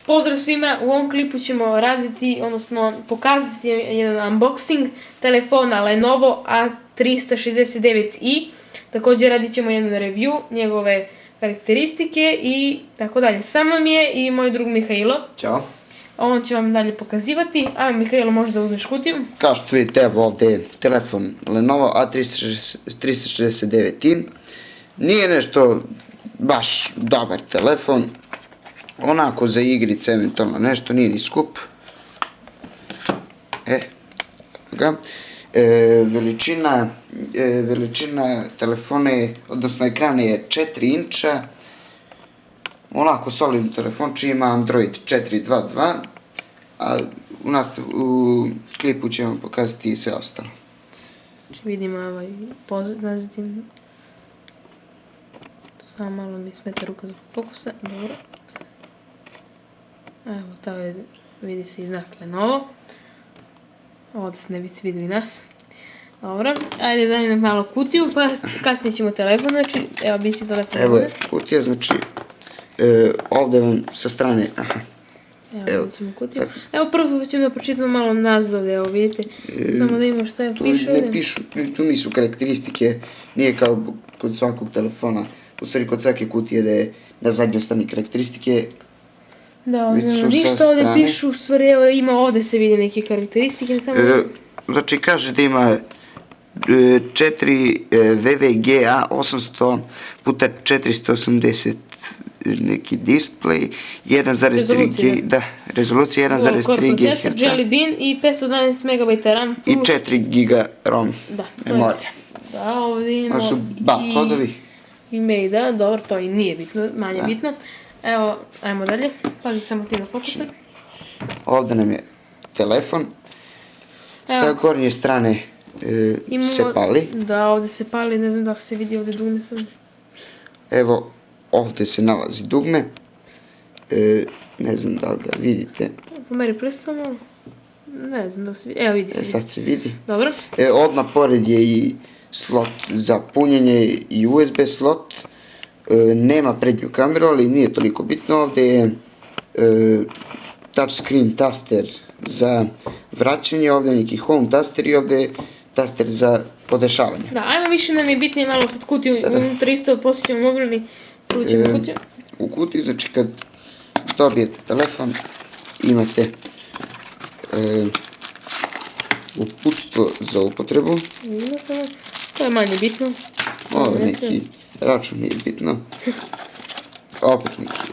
Pozdrav svima, u ovom klipu ćemo raditi, odnosno pokazati jedan unboxing telefona Lenovo A369i. Također radit ćemo jedan review, njegove karakteristike i tako dalje. Sa mnom je i moj drug Mihajlo. Ćao. On će vam dalje pokazivati. A Mihajlo, možda uzmeš kutiju. Kao što vidite, evo ovdje je telefon Lenovo A369i. Nije nešto baš dobar telefon. Onako za igrice, eventualno nešto, nije ni skup. Veličina telefona je, odnosno ekrana je 4 inča. Onako solidni telefon, čiji ima Android 4.2.2. A u klipu ćemo vam pokazati i sve ostalo. Vidimo ovaj pozitivno. Samo malo mi smeta ruka za fokusa, dobro. Evo, tamo je, vidi se i znak Lenovo. Ovdje ne biti vidjeli nas. Dobro, ajde daj nam malo kutiju, pa kasnije ćemo telefon, znači, evo bit će telefon. Evo je kutija, znači, ovdje vam sa strane, Evo vidjet ćemo kutiju. Evo prvo ćemo da pročitamo malo naslov, evo vidite, samo da imamo šta je piše ovdje. Ne pišu, tu nisu karakteristike, nije kao kod svakog telefona, u stvari kod svake kutije da je na zadnjoj strani karakteristike. Da, ništa ovdje pišu, u stvari evo ima ovdje se vidi neke karakteristike. Znači kaže da ima 4 VVGA 800 puta 480 neki display, 1,3 GHz, rezolucija 1,3 GHz Jelly Bean i 512 MB RAM i 4 GB ROM memorija. Da, ovdje imamo i mail, da, dobro, to i nije bitno, manje bitno. Evo, ajmo dalje, pazi samo ti na fokusa. Ovdje nam je telefon, sa gornje strane se pali. Da, ovdje se pali, ne znam da se vidi ovdje dugme sam. Evo, ovdje se nalazi dugme, ne znam da li ga vidite. Pomeri prstom malo, ne znam da se vidi, evo vidi se. Sad se vidi. Dobro. Odmah pored je i slot za punjenje i USB slot. Nema prednju kameru, ali nije toliko bitno. Ovdje je touchscreen taster za vraćanje, ovdje je neki home taster i ovdje je taster za podešavanje. Da, ajmo više nam je bitnije malo sad kutiju, unutra isto posjećamo mobilni, uđemo u kutiju. U kutiji, znači kad dobijete telefon, imate uputstvo za upotrebu. Vidimo samo, to je manje bitno. Ovo neki račun nije bitno. Opet neki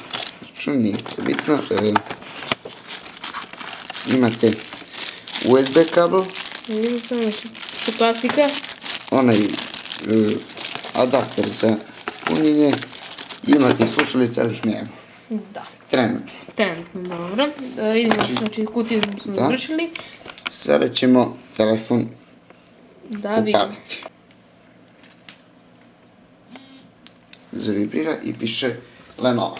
račun nije bitno. Imate USB kabel. Vidimo samo što plastika. Onaj adapter za punjenje. Imate slušalice, ali još nema. Da. Trenutno, dobro. Vidimo, znači kutiju smo završili. Sada ćemo telefon upaliti. Zavibrira i piše Lenovo.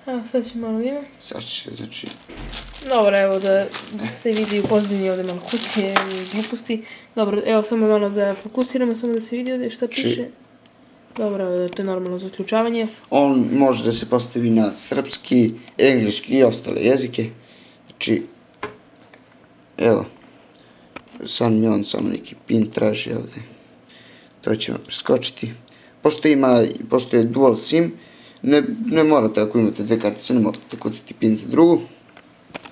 Evo sad ćemo malo vidimo. Sad će, znači... Dobro, evo da se vidi u pozadini ovdje malo kutije i gluposti. Dobro, evo samo malo da fokusiramo, samo da se vidi ovdje šta piše. Dobro, to je normalno za uključavanje. On može da se postavi na srpski, engleški i ostale jezike. Znači, evo, sad mi on samo neki pin traži ovdje. To ćemo preskočiti. Pošto je dual sim, ne morate ako imate dve kartice, ne morate kucati pin za drugu.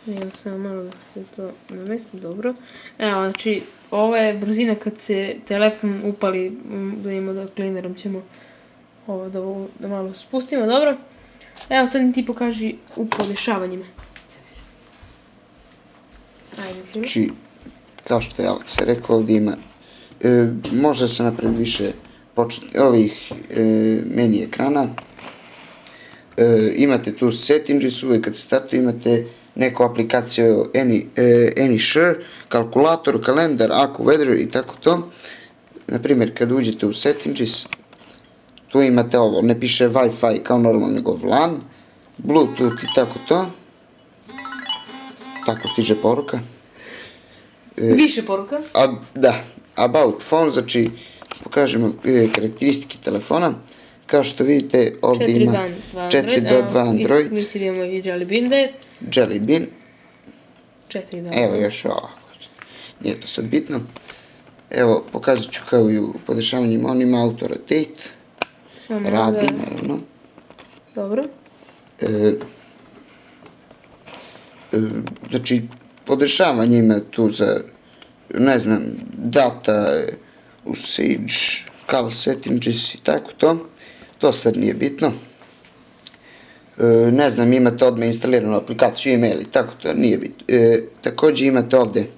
Evo samo malo da se to namesti, dobro. Evo, znači, ova je brzina kad se telefon upali, da imamo da klinerom ćemo ovo da malo spustimo, dobro. Evo sad ti pokaži u podešavanjima. Ajde, znači, kao što je Aleksa rekao, ovdje ima, može se napraviti više ovih meni ekrana. Imate tu settings, uvijek kad se startuje imate neku aplikaciju AnyShare, kalkulator, kalendar, AccuWeather i tako to. na primjer kad uđete u Settinges, tu imate ovo, ne piše Wi-Fi kao normalno, nego VLAN, Bluetooth i tako to. Tako stiže poruka. Više poruka? Da, About Phone, znači pokažemo karakteristike telefona. Kao što vidite, ovdje ima 4.2 Android. Mi idemo i Jelly Bean Day. Jelly Bean. 4.2. Evo još ovako. Nije to sad bitno. Evo, pokazat ću kao i u podešavanjima, on ima auto rotate. Radi, naravno. Dobro. Znači, podešavanje ima tu za, ne znam, data, usage, call settings i tako to. To sad nije bitno. Ne znam, imate odmah instaliranu aplikaciju, email i tako to, nije bitno. Također imate ovdje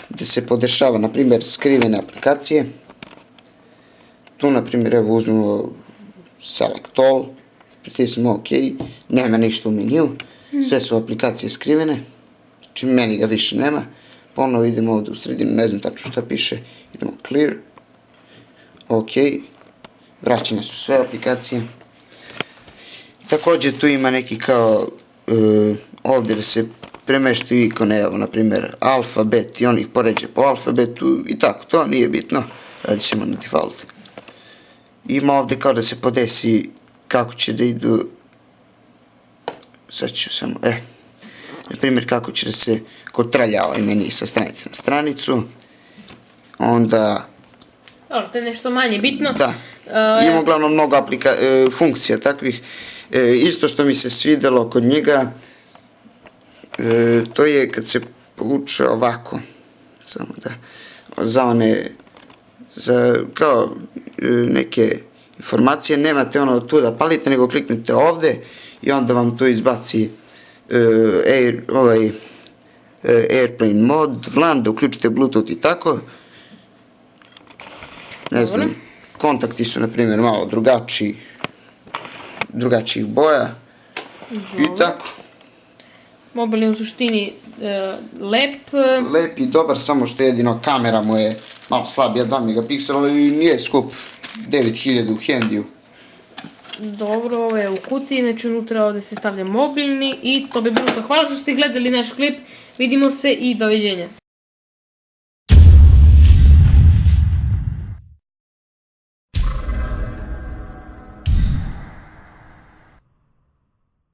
gdje se podešava, na primjer, skrivene aplikacije. Tu, na primjer, evo uzmemo Select All, pritisnemo OK, nema ništa u meniju, sve su aplikacije skrivene, znači meni ga više nema. Ponovo idemo ovdje u sredinu, ne znam tačno šta piše, idemo Clear, OK, vraćene su sve aplikacije. Također tu ima neki kao, ovdje da se premeštaju ikone, evo na primjer alfabet i on ih poređe po alfabetu i tako, to nije bitno, radit ćemo na default. Ima ovdje kao da se podesi kako će da idu, sad ću samo, na primjer kako će da se kod traljava meni sa stranice na stranicu, onda... Dobro, to je nešto manje bitno. Da, ima uglavnom mnogo funkcija takvih. Isto što mi se svidjelo kod njega, to je kad se povuče ovako, samo da, za one, za kao neke informacije, nemate ono tu da palite, nego kliknete ovdje i onda vam to izbaci Airplane mod, VLAN, da uključite Bluetooth i tako. Ne znam, kontakti su na primjer malo drugačijih boja i tako. Mobil je u suštini lep. Lep i dobar, samo što jedino kamera mu je malo slabija, 2 megapiksela, ali nije skup, 9000 u hendiju. Dobro, ovo je u kutiji, znači unutra ovdje se stavlja mobilni i to bi bilo to. Hvala što ste gledali naš klip, vidimo se i doviđenja.